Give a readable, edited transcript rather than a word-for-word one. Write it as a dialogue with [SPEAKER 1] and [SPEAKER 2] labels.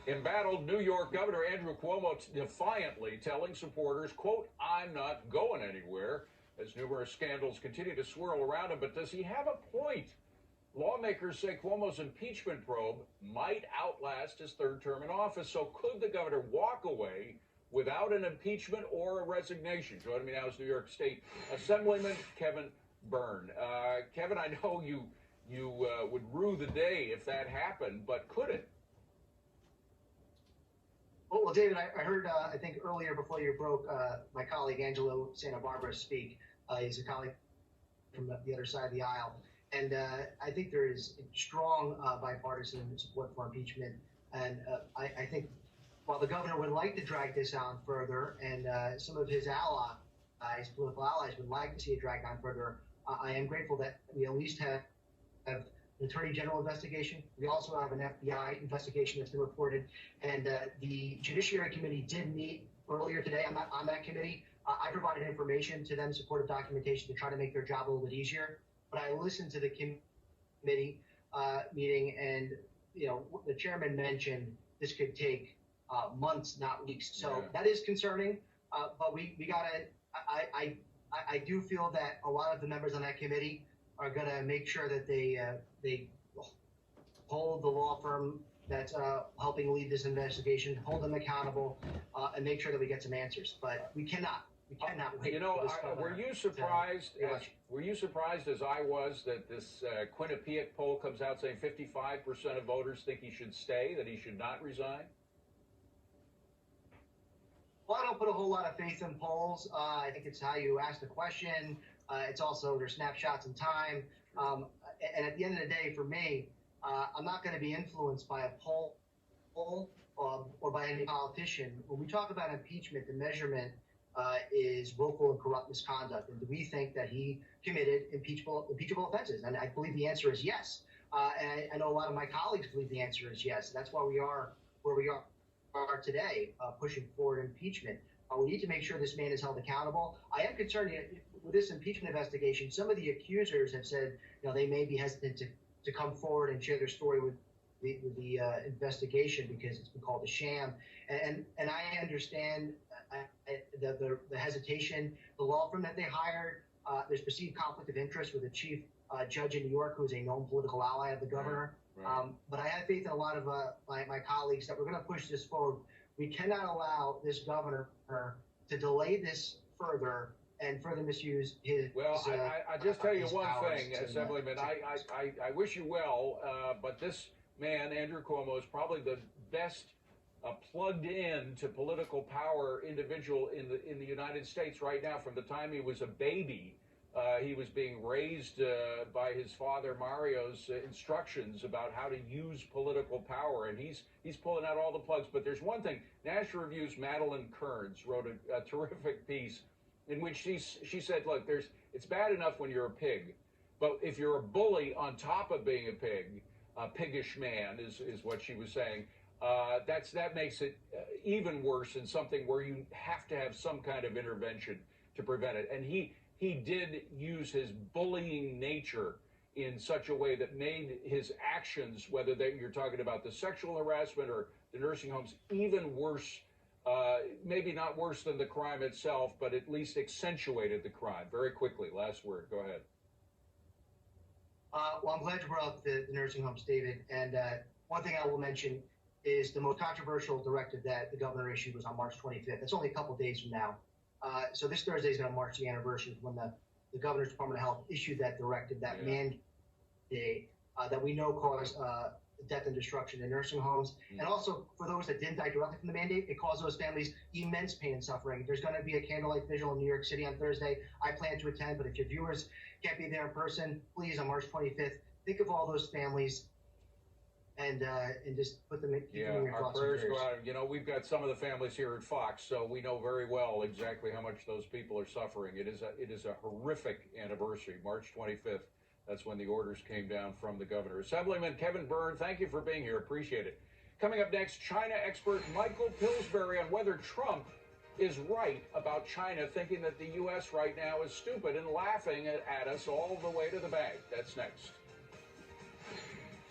[SPEAKER 1] Embattled New York Governor Andrew Cuomo defiantly telling supporters, quote, "I'm not going anywhere," as numerous scandals continue to swirl around him. But does he have a point? Lawmakers say Cuomo's impeachment probe might outlast his third term in office. So could the governor walk away without an impeachment or a resignation? Joining me now is New York State Assemblyman Kevin Byrne. Kevin, I know you would rue the day if that happened, but could it?
[SPEAKER 2] Well, David, I heard, I think earlier before you broke, my colleague Angelo Santa Barbara speak. He's a colleague from the other side of the aisle. And I think there is strong bipartisan support for impeachment. And I think while the governor would like to drag this on further, and some of his allies, political allies, would like to see it dragged on further, I am grateful that we at least have an Attorney General investigation. We also have an FBI investigation that's been reported. And the Judiciary Committee did meet earlier today on that committee. I provided information to them, supportive documentation, to try to make their job a little bit easier. But I listened to the committee meeting, and the chairman mentioned this could take months, not weeks. So that is concerning. But we got to. I do feel that a lot of the members on that committee are going to make sure that they hold the law firm that's helping lead this investigation, hold them accountable, and make sure that we get some answers. But we cannot wait.
[SPEAKER 1] Were you surprised? Were you surprised, as I was, that this Quinnipiac poll comes out saying 55% of voters think he should stay, that he should not resign?
[SPEAKER 2] Well, I don't put a whole lot of faith in polls. I think it's how you ask the question. It's also their snapshots in time. And at the end of the day, for me, I'm not going to be influenced by a poll or by any politician. When we talk about impeachment, the measurement is willful and corrupt misconduct. And do we think that he committed impeachable offenses? And I believe the answer is yes. And I know a lot of my colleagues believe the answer is yes. That's why we are where we are today, pushing forward impeachment. We need to make sure this man is held accountable. I am concerned with this impeachment investigation. Some of the accusers have said, they may be hesitant to come forward and share their story with the investigation because it's been called a sham. And I understand the hesitation. The law firm that they hired, there's perceived conflict of interest with the chief judge in New York, who is a known political ally of the governor. Right. But I have faith in a lot of my colleagues that we're going to push this forward. We cannot allow this governor to delay this further and further misuse his.
[SPEAKER 1] Well, I just tell you one thing, Assemblyman. I wish you well, but this man, Andrew Cuomo, is probably the best plugged in to political power individual in the United States right now. From the time he was a baby, he was being raised by his father Mario's instructions about how to use political power, and he's pulling out all the plugs. But there's one thing: National Review's Madeline Kearns wrote a terrific piece in which she said, "Look, it's bad enough when you're a pig, but if you're a bully on top of being a pig, a piggish man is what she was saying. That makes it even worse, and something where you have to have some kind of intervention to prevent it." And he did use his bullying nature in such a way that made his actions, whether you're talking about the sexual harassment or the nursing homes, even worse. Maybe not worse than the crime itself, but at least accentuated the crime. Very quickly, last word. Go ahead.
[SPEAKER 2] Well, I'm glad you brought up the nursing homes, David. And one thing I will mention is the most controversial directive that the governor issued was on March 25th. It's only a couple days from now. So this Thursday is going to mark the anniversary when the governor's Department of Health issued that directive, that mandate that we know caused death and destruction in nursing homes. And also, for those that didn't die directly from the mandate, it caused those families immense pain and suffering. There's going to be a candlelight vigil in New York City on Thursday. I plan to attend, but if your viewers can't be there in person, please, on March 25th, think of all those families and just put them in your thoughts.
[SPEAKER 1] Our prayers go out. We've got some of the families here at Fox, so we know very well exactly how much those people are suffering. It is a horrific anniversary, March 25th. That's when the orders came down from the governor. Assemblyman Kevin Byrne, thank you for being here. Appreciate it. Coming up next, China expert Michael Pillsbury on whether Trump is right about China thinking that the U.S. right now is stupid and laughing at us all the way to the bank. That's next.